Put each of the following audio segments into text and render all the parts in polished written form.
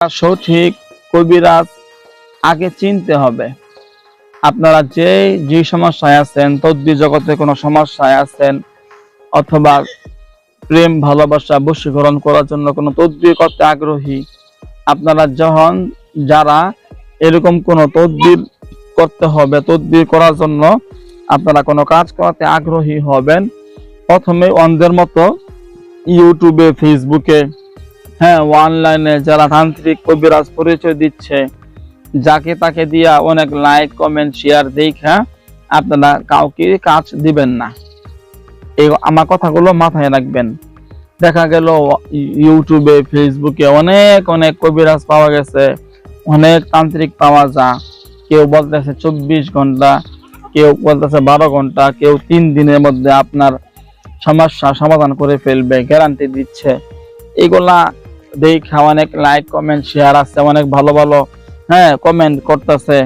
সঠিক কবিরাজ আগে চিনতে হবে। আপনারা যে সমস্যায় আছেন, তদ্বির জগতে কোনো সমস্যায় আছেন, অথবা প্রেম ভালোবাসা বশীকরণ করার জন্য কোনো তদ্বির করতে আগ্রহী, আপনারা যারা এরকম কোনো তদ্বির করতে হবে, তদ্বির করার জন্য আপনারা কোনো কাজ করাতে আগ্রহী হবেন, প্রথমে অন্ধের মতো ইউটিউবে, ফেসবুকে, অনলাইনে যারা তান্ত্রিক কবিরাজ পরিচয় দিচ্ছে, যাকে তাকে দিয়া অনেক লাইক কমেন্ট শেয়ার দেখা আপনারা কাউকে কাজ দিবেন না। এই আমার কথাগুলো মাথায় রাখবেন। দেখা গেল ইউটিউবে, ফেসবুকে অনেক অনেক কবিরাজ পাওয়া গেছে, অনেক তান্ত্রিক পাওয়া যায়। কেউ বলতেছে 24 ঘন্টা, কেউ বলতেছে 12 ঘন্টা, কেউ 3 দিনের মধ্যে আপনার সমস্যা সমাধান করে ফেলবে, গ্যারান্টি দিচ্ছে। এগুলা দেখা অনেক লাইক কমেন্ট শেয়ার আছে, অনেক ভালো ভালো কমেন্ট করতেছে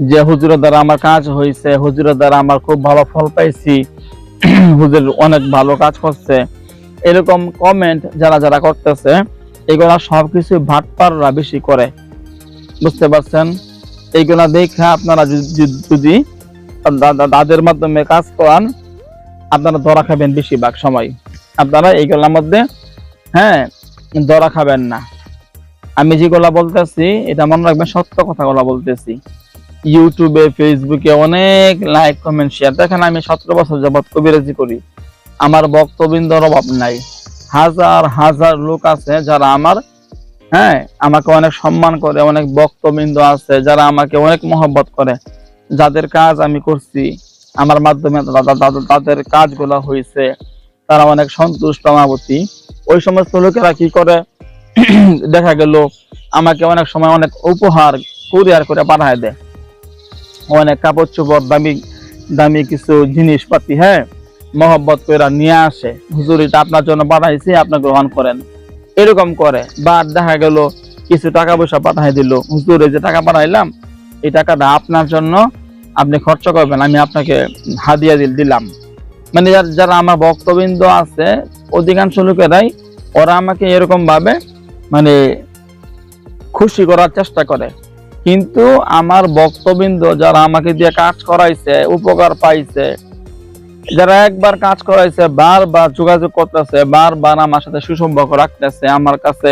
যে হুজুরের দ্বারা আমার কাজ হয়েছে, হুজুরের দ্বারা আমার খুব ভালো ফল পাইছি, হুজুর অনেক ভালো কাজ করছে। এরকম কমেন্ট যারা যারা করতেছে, এগুলা সবকিছু ভাটপাররা বেশি করে, বুঝতে পারছেন? এইগুলা দেখা আপনারা যদি তাদের মাধ্যমে কাজ করান, আপনারা ধরা খাবেন। বেশিরভাগ সময় আপনারা এইগুলোর মধ্যে ধরা খাবেন না। আমি যেগুলা বলতেছি এটা মনে রাখবেন, সত্য কথাগুলো বলতেছি। ইউটিউবে, ফেসবুকে অনেক লাইক কমেন্ট শেয়ার। দেখেন, আমি 17 বছর যাবত কবিরাজি করি, আমার বক্তবৃন্দর অভাব নাই। হাজার হাজার লোক আছে যারা আমাকে অনেক সম্মান করে, অনেক বক্তবৃন্দ আছে যারা আমাকে অনেক মহব্বত করে, যাদের কাজ আমি করছি, আমার মাধ্যমে তাদের কাজগুলো হয়েছে, তারা অনেক সন্তুষ্ট আমাবতী। ওই সমস্ত লোকেরা কি করে, দেখা গেল আমাকে অনেক সময় অনেক উপহার কুরিয়ার করে পাঠায় দেয়, অনেক কাপড় চোপড়, দামি দামি কিছু জিনিসপাতি মহব্বত করে নিয়ে আসে, হুজুর এটা আপনার জন্য পাঠাইছি, আপনি গ্রহণ করেন, এরকম করে। বা দেখা গেল কিছু টাকা পয়সা পাঠাই দিল, হুজুর এই যে টাকা পাঠাইলাম, এই টাকাটা আপনার জন্য, আপনি খরচ করবেন, আমি আপনাকে হাদিয়া দিলাম। মানে যারা আমার বক্তবৃন্দ আছে, অধিকাংশ লোকেরাই ওরা আমাকে এরকম ভাবে মানে খুশি করার চেষ্টা করে। কিন্তু আমার বক্তবৃন্দ যারা আমাকে দিয়ে কাজ করাইছে, উপকার পাইছে, যারা একবার কাজ করাইছে, বারবার যোগাযোগ করতেছে, বারবার আমার সাথে সুসম্পর্ক রাখতেছে, আমার কাছে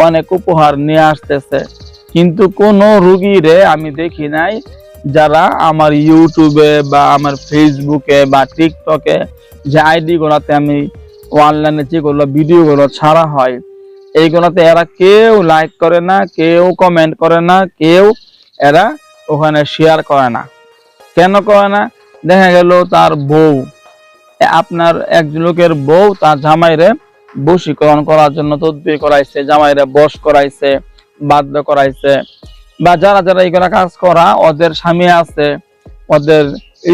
অনেক উপহার নিয়ে আসতেছে, কিন্তু কোন রুগীরে আমি দেখি নাই যারা আমার ইউটিউবে বা আমার ফেসবুকে বা টিকটকে যে আইডি গুলোতে আমি অনলাইনে যেগুলো ভিডিওগুলো ছাড়া হয়, এইগুলোতে এরা কেউ লাইক করে না, কেউ কমেন্ট করে না, কেউ এরা ওখানে শেয়ার করে না। কেন করে না? দেখা গেল তার বউ, আপনার একজন লোকের বউ তার জামাইরে বশীকরণ করার জন্য তদবির করাইছে, জামাইরে বশ করাইছে, বাধ্য করাইছে। বা যারা যারা এইগুলা কাজ করা, ওদের স্বামী আছে, ওদের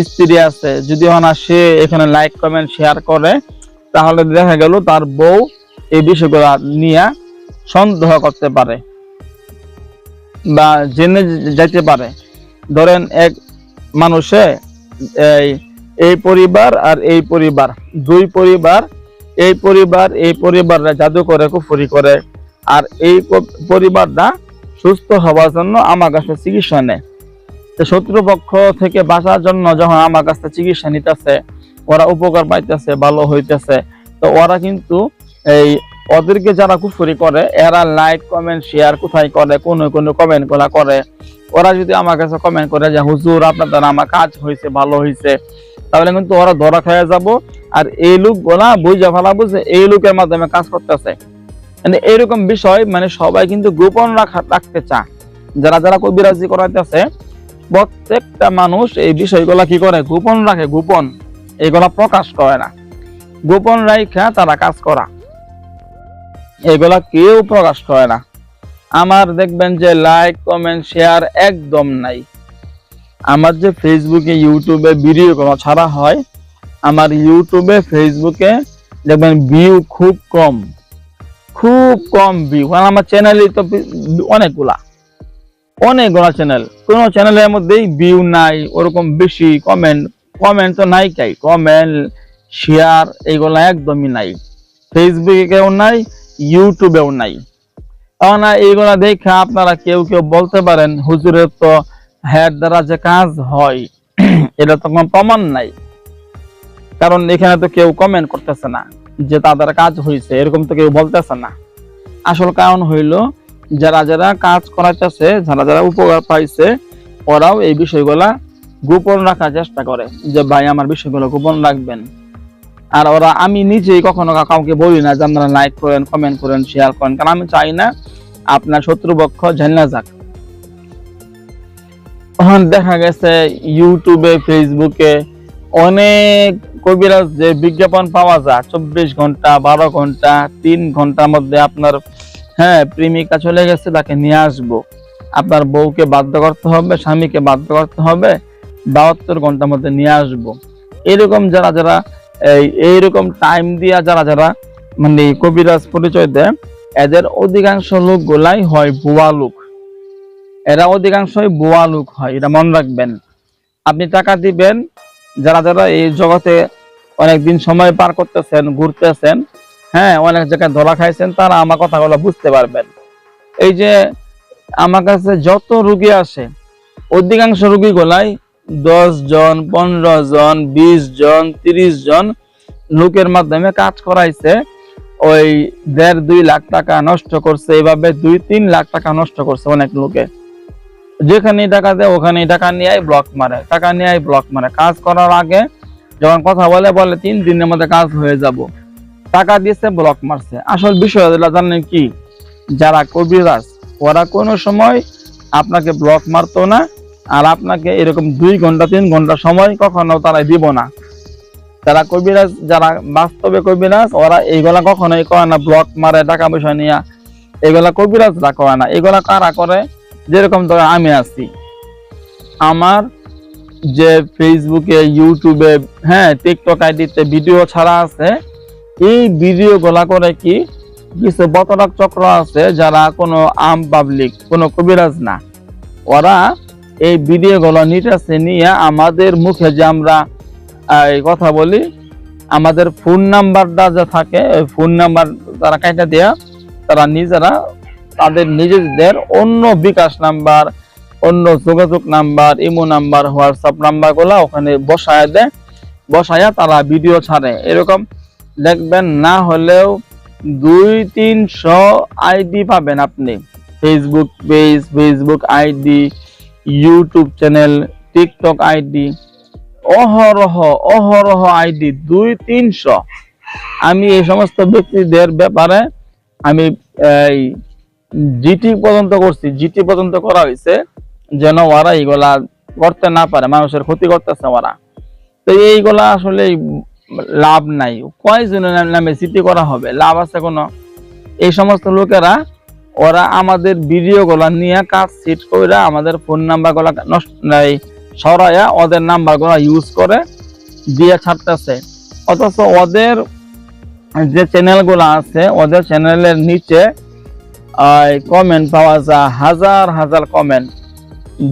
স্ত্রী আছে, যদি না সে এখানে লাইক কমেন্ট শেয়ার করে, তাহলে দেখা গেল তার বউ এই বিষয়গুলা নিয়ে সন্দেহ করতে পারে বা জেনে যাইতে পারে। ধরেন এক মানুষে এই পরিবার আর এই পরিবার, দুই পরিবার, এই পরিবাররা জাদু করে, কুফরি করে, আর এই পরিবারটা সুস্থ হওয়ার জন্য আমার কাছে চিকিৎসা নেয়। শত্রুপক্ষ থেকে বাঁচার জন্য যখন আমার কাছে চিকিৎসা নিতেছে, ওরা উপকার পাইতেছে, ভালো হইতেছে, তো ওরা কিন্তু ওদেরকে যারা কুফরি করে, এরা লাইক কমেন্ট শেয়ার কোথায় করে, কোন কমেন্ট গুলা করে। ওরা যদি আমার কাছে কমেন্ট করে যে হুজুর আপনার দ্বারা আমার কাজ হয়েছে, ভালো হয়েছে, তাহলে কিন্তু ওরা ধরা খাইয়া যাব। আর এই লোকগুলা বুঝা ফেলাবো যে এই লোকের মাধ্যমে কাজ করতেছে। মানে এরকম বিষয় সবাই কিন্তু গোপন রাখতে চায়। যারা যারা কবিরাজি করাইতেছে, প্রত্যেকটা মানুষ এই বিষয়গুলা কি করে, গোপন রাখে, গোপন, এগুলা প্রকাশ করে না, গোপন রাখা তারা কাজ করা, এগুলা কেউ প্রকাশ করে না। আমার দেখবেন যে লাইক কমেন্ট শেয়ার একদম নাই। আমার যে ফেসবুকে, ইউটিউবে ভিডিও কোনো ছাড়া হয়, আমার ইউটিউবে, ফেসবুকে দেখবেন ভিউ খুব কম ভিউ। কারণ আমার চ্যানেলে তো অনেকগুলা চ্যানেল, কোন চ্যানেলের মধ্যেই ভিউ নাই ওরকম বেশি, কমেন্ট তো নাই, কমেন্ট শেয়ার এগুলা একদমই নাই। ফেসবুকেও নাই, ইউটিউবেও নাই। না এইগুলা দেখে আপনারা কেউ কেউ বলতে পারেন হুজুরের তো হেড দ্বারা যে কাজ হয় এটা তো কোনো প্রমাণ নাই, কারণ এখানে তো কেউ কমেন্ট করতেছে না যে তাদের কাজ হয়েছে, এরকম তো কেউ বলতেছে না। আসল কারণ হইল যারা যারা কাজ করাইতেছে, যারা যারা উপকার পাইছে, ওরাও এই বিষয়গুলা গোপন রাখার চেষ্টা করে যে ভাই আমার বিষয়গুলো গোপন রাখবেন। আর ওরা, আমি নিজেই কখনো কাউকে বলি না যে আপনারা লাইক করেন, কমেন্ট করেন, শেয়ার করেন, কারণ আমি চাই না আপনার শত্রুপক্ষ জানা যাক। এখন দেখা গেছে ইউটিউবে, ফেসবুকে অনেক কবিরাজ যে বিজ্ঞাপন পাওয়া যায় 24 ঘন্টা, 12 ঘন্টা, 3 ঘন্টার মধ্যে আপনার প্রেমিকা চলে গেছে, তাকে নিয়ে আসবো, আপনার বউকে বাধ্য করতে হবে, স্বামীকে বাধ্য করতে হবে, 72 ঘন্টার মধ্যে নিয়ে আসবো। এরকম যারা যারা এইরকম টাইম দিয়া যারা যারা মানে কবিরাজ পরিচয় দেয়, এদের অধিকাংশ লোক গুলাই হয় ভুয়া লোক। এরা অধিকাংশই ভুয়া লোক হয়, এটা মনে রাখবেন। আপনি টাকা দিবেন, যারা যারা এই জগতে অনেকদিন সময় পার করতেছেন, ঘুরতেছেন, অনেক জায়গায় ধরা খাইছেন, তারা আমার কথাগুলো বুঝতে পারবেন। এই যে আমার কাছে যত রুগী আসে, অধিকাংশ রুগী গুলাই 10 জন, 15 জন, 20 জন, 30 জন লোকের মাধ্যমে কাজ করাইছে, ওই 1.5-2 লাখ টাকা নষ্ট করছে, এইভাবে 2-3 লাখ টাকা নষ্ট করছে অনেক লোকে। যেখানে টাকা দেয় ওখানে টাকা নিয়ে ব্লক মারে, টাকা নিয়ে ব্লক মারে। কাজ করার আগে যখন কথা বলে 3 দিনের মধ্যে কাজ হয়ে যাব, টাকা দিয়েছে, ব্লক মারছে। আসল বিষয় জানেন কি, যারা কবিরাজ ওরা কোনো সময় আপনাকে ব্লক মারতো না, আর আপনাকে এরকম 2 ঘন্টা 3 ঘন্টা সময় কখনো তারা দিব না। যারা কবিরাজ, যারা বাস্তবে কবিরাজ, ওরা এইগুলা কখনোই করে না, ব্লক মারে টাকা পয়সা নিয়ে, এগুলা কবিরাজরা করে না। এগুলা কারা করে, যেরকম ধরে আমি আছি, আমার যে ফেসবুকে, ইউটিউবে, টিকটক আইডিতে ভিডিও ছাড়া আছে, এই ভিডিও গুলা করে কি কিছু বতরক চক্র আছে যারা কোনো আম পাবলিক, কোনো কবিরাজ না, ওরা এই ভিডিও গুলো নিতেছে, নিয়ে আমাদের মুখে যে আমরা কথা বলি, আমাদের ফোন নাম্বারটা যে থাকে, ওই ফোন নাম্বার তারা কাইটা দেয়া, তারা নিজেরা তাদের নিজেদের অন্য বিকাশ নাম্বার, অন্য যোগাযোগ number, imo number, WhatsApp number গুলা ওখানে বসায় দেয়, বসায়া তারা ভিডিও ছাড়ে। এরকম দেখবেন না হলেও 200-300 আইডি পাবেন আপনি, Facebook page, Facebook ID, YouTube channel, TikTok ID, অহরহ অহরহ আইডি 200-300। আমি এই সমস্ত ব্যক্তিদের ব্যাপারে আমি জিটি পর্যন্ত করছি, জিটি পর্যন্ত করা হয়েছে, যেন ওরা এইগুলা করতে না পারে, মানুষের ক্ষতি করতেছে ওরা। তো এইগুলা আসলে লাভ নাই, কয়জনের নামে জিটি করা হবে, লাভ আছে কোনো? এই সমস্ত লোকেরা ওরা আমাদের ভিডিও গুলা নিয়ে কাজ সিট করে আমাদের ফোন নাম্বার গুলা সরাইয়া ওদের নাম্বার গুলা ইউজ করে দিয়ে ছাড়তেছে। অথচ ওদের যে চ্যানেল গুলা আছে, ওদের চ্যানেলের নিচে কমেন্ট পাওয়া যায়, হাজার হাজার কমেন্ট,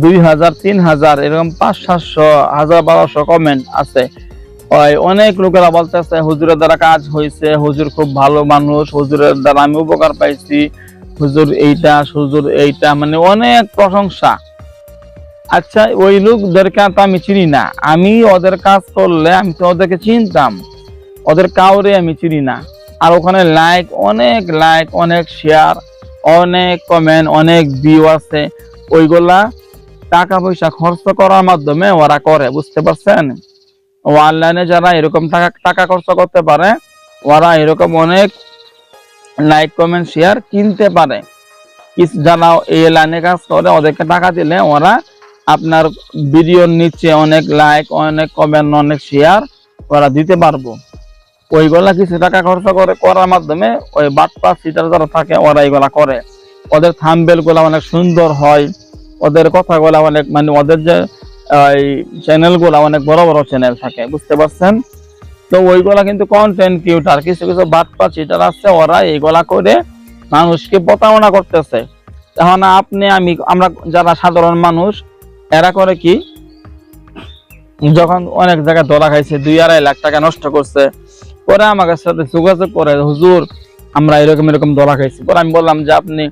2000-3000 এরকম 500-700, 1000-1200 কমেন্ট আছে। অনেক লোকেরা বলতেছে হুজুরের দ্বারা কাজ হয়েছে, হুজুর খুব ভালো মানুষ, হুজুরের দ্বারা আমি উপকার পাইছি, হুজুর এইটা, হুজুর এইটা, মানে অনেক প্রশংসা। আচ্ছা, ওই লোকদেরকে তো আমি চিনি না, আমি ওদের কাজ করলে আমি তো ওদেরকে চিনতাম, ওদের কাউরে আমি চিনি না। আর ওখানে লাইক, অনেক শেয়ার, অনেক কমেন্ট, অনেক ভিউ আছে, ওইগুলা টাকা পয়সা খরচ করার মাধ্যমে ওরা করে, বুঝতে পারছেন? অনলাইনে যারা এরকম টাকা খরচ করতে পারে, ওরা এরকম অনেক লাইক, কমেন্ট, শেয়ার কিনতে পারে। যারা এই লাইনে কাজ করে, ওদেরকে টাকা দিলে ওরা আপনার ভিডিওর নিচে অনেক লাইক, অনেক কমেন্ট, অনেক শেয়ার ওরা দিতে পারবো। ওইগুলা কিছু টাকা খরচ করে করার মাধ্যমে ওই বাটপাস সিটার যারা থাকে ওরা এইগুলা করে। ওদের থাম্বনেল গুলা অনেক সুন্দর হয়, ওদের কথাগুলা অনেক, মানে ওদের যে চ্যানেল গুলা অনেক বড় বড় চ্যানেল থাকে, বুঝতে পারছেন? তো ওইগুলা কিন্তু কন্টেন্ট ক্রিয়েটর, কিছু কিছু বাটপাস সিটার আছে, ওরা এইগুলা করে মানুষকে প্রতারণা করতেছে। এখন আপনি, আমরা যারা সাধারণ মানুষ, এরা করে কি, যখন অনেক জায়গায় ধরা খাইছে, 2-2.5 লাখ টাকা নষ্ট করছে, পরে আমার সাথে যোগাযোগ করে, হুজুর আমরা এরকম এরকম ধরা খাইছি। পরে আমি বললাম যে আপনি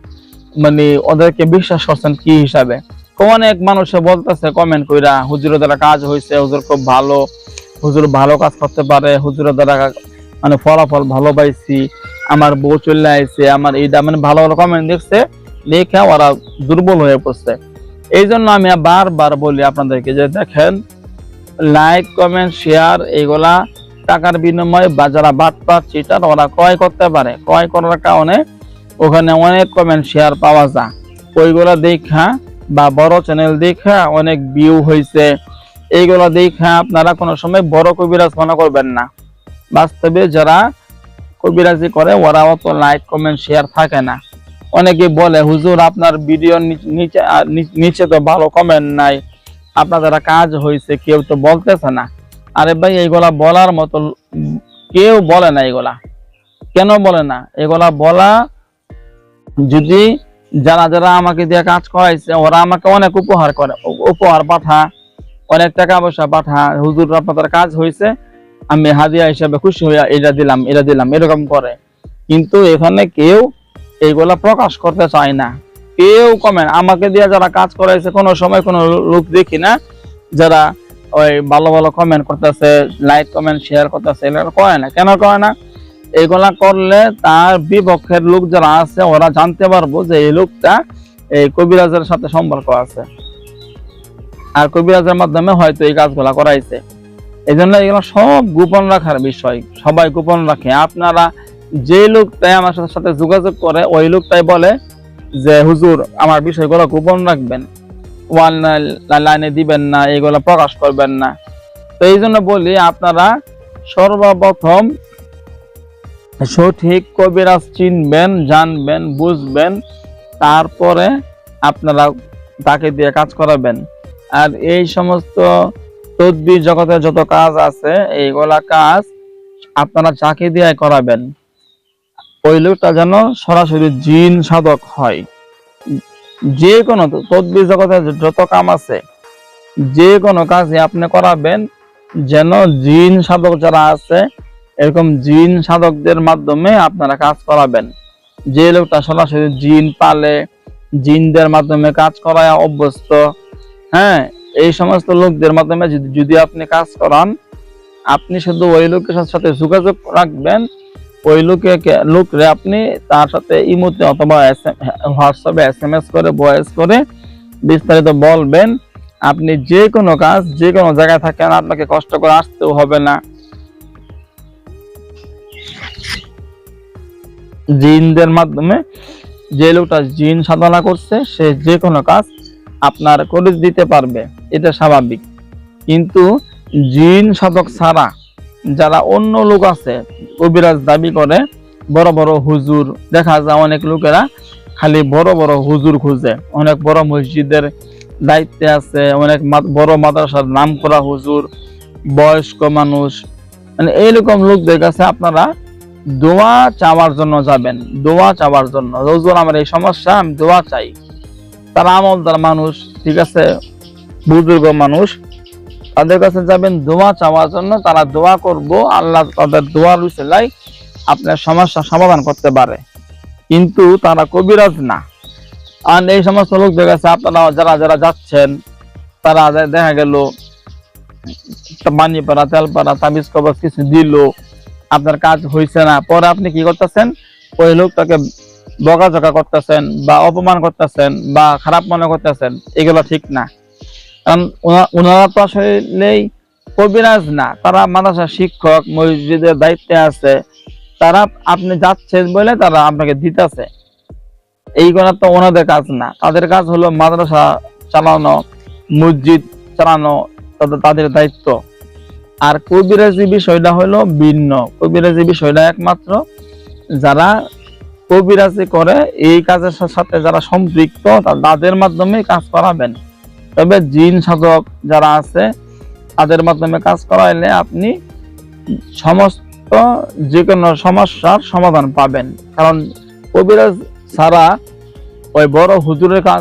মানে ওদেরকে বিশ্বাস করছেন কি হিসাবে? অনেক মানুষে বলতেছে কমেন্ট কইরা, হুজুরের দ্বারা কাজ হয়েছে, হুজুর খুব ভালো, হুজুর ভালো কাজ করতে পারে, হুজুরের দ্বারা মানে ফলাফল ভালো পাইছি, আমার বউ চলে আইছে, আমার এইটা, মানে ভালো ভালো কমেন্ট দেখছে, দেখে ওরা দুর্বল হয়ে পড়ছে। এই জন্য আমি বারবার বলি আপনাদেরকে যে দেখেন, লাইক কমেন্ট শেয়ার এগুলা টাকার বিনিময়ে বা যারা বাটপার চিটার ওরা ক্রয় করতে পারে, ক্রয় করার কারণে ওখানে অনেক কমেন্ট শেয়ার পাওয়া যায়। ওইগুলা দেখা বা বড় চ্যানেল দেখা অনেক ভিউ হয়েছে, এইগুলা দেখা আপনারা কোনো সময় বড় কবিরাজ মনে করবেন না। বাস্তবে যারা কবিরাজি করে ওরা অত লাইক কমেন্ট শেয়ার থাকে না। অনেকে বলে হুজুর আপনার ভিডিও নিচে তো ভালো কমেন্ট নাই, আপনার দ্বারা কাজ হয়েছে, কেউ তো বলতেছে না। আরে ভাই, এইগুলা বলার মতো কেউ বলে না। এগুলা কেন বলে না? এগুলা বলা যদি যারা যারা আমাকে দিয়ে কাজ করাইছে ওরা আমাকে অনেক উপহার করে, উপহার পাঠা, অনেক টাকা পয়সা পাঠা, হুজুর আপনাদের কাজ হয়েছে, আমি হাদিয়া হিসাবে খুশি হইয়া এটা দিলাম এটা দিলাম, এরকম করে। কিন্তু এখানে কেউ এইগুলা প্রকাশ করতে চায় না। কেউ কমেন্ট আমাকে দিয়ে যারা কাজ করাইছে কোনো সময় কোনো লোক দেখি না যারা ওই ভালো ভালো কমেন্ট করতেছে, লাইক কমেন্ট শেয়ার করতেছে, এগুলো করে না। কেন করে না? এগুলা করলে তার বিপক্ষের লোক যারা আছে ওরা জানতে পারবো যে এই লোকটা এই কবিরাজের সাথে সম্পর্ক আছে, আর কবিরাজের মাধ্যমে হয়তো এই কাজগুলা করাইছে। এই জন্য এগুলো সব গোপন রাখার বিষয়, সবাই গোপন রাখে। আপনারা যে লোকটাই আমার সাথে যোগাযোগ করে ওই লোকটাই বলে যে হুজুর আমার বিষয়গুলো গোপন রাখবেন, ওয়ান লাইনে দিবেন না, এগুলো প্রকাশ করবেন না। তো এই জন্য বলি আপনারা সর্বপ্রথম সঠিক কবিরাজ চিনবেন, জানবেন, বুঝবেন, তারপরে আপনারা তাকে দিয়ে কাজ করাবেন। আর এই সমস্ত তদবির জগতে যত কাজ আছে এইগুলা কাজ আপনারা যাকে দিয়ে করাবেন ওই লোকটা যেন সরাসরি জিন সাধক হয়। যে কোনো তদবির জগতে যত কাম আছে যে কোনো কাজে আপনি করাবেন যেন জিন সাধক যারা আছে এরকম জিন সাধকদের মাধ্যমে আপনারা কাজ করাবেন। যে লোকটা সরাসরি জিন পালে, জিনদের মাধ্যমে কাজ করায় অভ্যস্ত, হ্যাঁ, এই সমস্ত লোকদের মাধ্যমে যদি আপনি কাজ করান, আপনি শুধু ওই লোকের সাথে যোগাযোগ রাখবেন। ওই লোকরে আপনি তার সাথে ইমোতে অথবা হোয়াটসঅ্যাপে SMS করে, ভয়েস করে বিস্তারিত বলবেন। আপনি যে কোনো কাজ যে কোনো জায়গায় থাকেন, আপনাকে কষ্ট করে আসতেও হবে না। জিনদের মাধ্যমে যে লোকটা জিন সাধনা করছে সে যে কোনো কাজ আপনার করে দিতে পারবে, এটা স্বাভাবিক। কিন্তু জিন সাধক ছাড়া যারা অন্য লোক আছে কবিরাজ দাবি করে, বড় বড় হুজুর, দেখা যায় অনেক লোকেরা খালি বড় বড় হুজুর খুঁজে, অনেক বড় মসজিদের দায়িত্বে আছে, অনেক বড় মাদ্রাসার নাম করা হুজুর, বয়স্ক মানুষ, মানে এইরকম লোকদের কাছে আপনারা দোয়া চাওয়ার জন্য যাবেন। দোয়া চাওয়ার জন্য, হুজুর আমার এই সমস্যা, আমি দোয়া চাই। তারা আমলদার মানুষ, ঠিক আছে, বুজুর্গ মানুষ, তাদের কাছে যাবেন দোয়া চাওয়ার জন্য। তারা দোয়া করবো, আল্লাহ তাদের দোয়ার উসিলায় আপনার সমস্যা সমাধান করতে পারে। কিন্তু তারা কবিরাজ না। আর এই সমস্ত লোকদের কাছে আপনারা যারা যারা যাচ্ছেন তারা দেখা গেল পানি পাড়া, তেল পাড়া, তাবিজ কবজ কিছু দিল, আপনার কাজ হয়েছে না, পরে আপনি কি করতেছেন? ওই লোকটাকে বকাঝকা করতেছেন বা অপমান করতেছেন বা খারাপ মনে করতেছেন, এগুলো ঠিক না। কারণ ওনারা তো আসলে কবিরাজ না, তারা মাদ্রাসার শিক্ষক, মসজিদের দায়িত্বে আছে। তারা আপনি যাচ্ছেন বলে তারা আপনাকে দিতেছে, এইগুলো তো ওনাদের কাজ না। তাদের কাজ হলো মাদ্রাসা চালানো, মসজিদ চালানো, তাদের দায়িত্ব। আর কবিরাজি বিষয়টা হলো ভিন্ন। কবিরাজি বিষয়টা একমাত্র যারা কবিরাজি করে এই কাজের সাথে যারা সম্পৃক্ত তাদের মাধ্যমে কাজ করাবেন। তবে জিন সাধক যারা আছে তাদের মাধ্যমে কাজ করাইলে আপনি সমস্ত যে কোনো সমস্যার সমাধান পাবেন। কারণ কবিরাজ ছাড়া ওই বড় হুজুরের কাজ